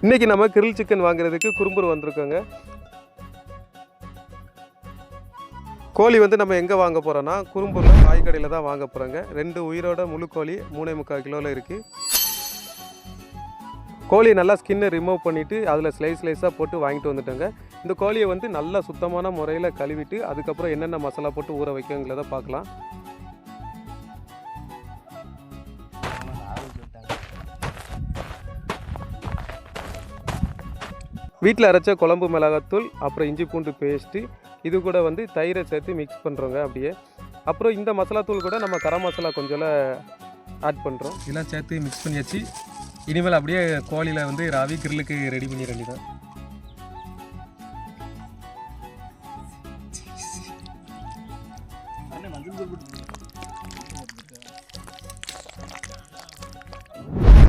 இன்றைக்கி நம்ம grill chicken வாங்குறதுக்கு குறும்பூர் வந்திருக்கோங்க. கோழி வந்து நம்ம எங்கே வாங்க போகிறோன்னா குறும்பூரில் காய்கடையில் தான் வாங்க போகிறோங்க. 2 உயிரோட முழு கோழி 3.25 கிலோவில் இருக்குது. கோழியை நல்லா ஸ்கின்னை ரிமூவ் பண்ணிவிட்டு அதில் ஸ்லைஸாக போட்டு வாங்கிட்டு வந்துட்டோங்க. இந்த கோழியை வந்து நல்லா சுத்தமான முறையில் கழுவிட்டு அதுக்கப்புறம் என்னென்ன மசாலா போட்டு ஊற வைக்கங்கிறத பார்க்கலாம். வீட்டில் அரைச்ச குழம்பு மிளகாத்தூள், அப்புறம் இஞ்சி பூண்டு பேஸ்ட்டு, இது கூட வந்து தயிரை சேர்த்து மிக்ஸ் பண்ணுறோங்க அப்படியே. அப்புறம் இந்த மசாலாத்தூள் கூட நம்ம கரம் மசாலா கொஞ்சம் ஆட் பண்ணுறோம். இதெல்லாம் சேர்த்து மிக்ஸ் பண்ணியாச்சு. இனிமேல் அப்படியே கோழியில் வந்து ராவி கிரில்லுக்கு ரெடி பண்ணி வேண்டியதான்.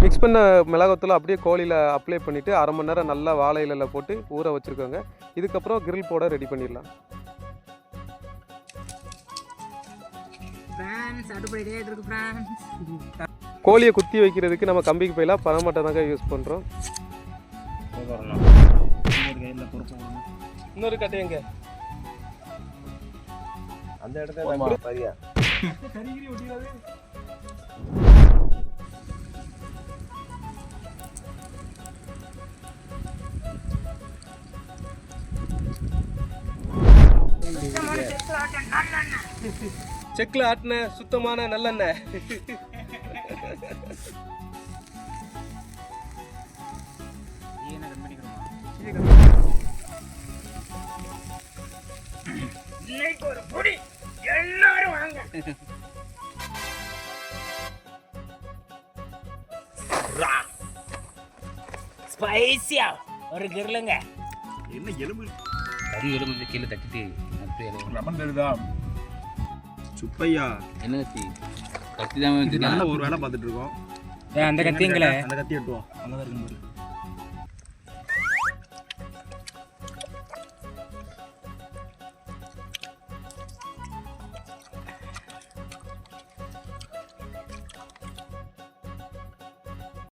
மிக்ஸ் பண்ண மிளகாத்தூள் அப்படியே கோழியில் அப்ளை பண்ணிவிட்டு 1/2 மணி நேரம் நல்லா வாழை இலையில் போட்டு ஊற வச்சுருக்கோங்க. இதுக்கப்புறம் கிரில் போட ரெடி பண்ணிடலாம். கோழியை குத்தி வைக்கிறதுக்கு நம்ம கம்பிக்கு போயிலாம் பனமட்டை தாங்க யூஸ் பண்ணுறோம். இன்னொரு கட்டை எங்க அந்த இடத்துல செக்கில் ஆட்டின சுத்தமான நல்லெண்ணெய். ஸ்பைசியா ஒரு கிர்லுங்க. என்ன எலும்பு கறி எலும்பு கீழே தட்டிட்டு லெமன் தெரியுதா சுப்பையா? என்ன கத்தி? கத்தி தான் வந்து நல்ல ஒரு வேலை பார்த்துட்டு இருக்கோம். அந்த கத்திங்களே அந்த கத்தி எடுத்துவோம். நல்லா இருக்கும்.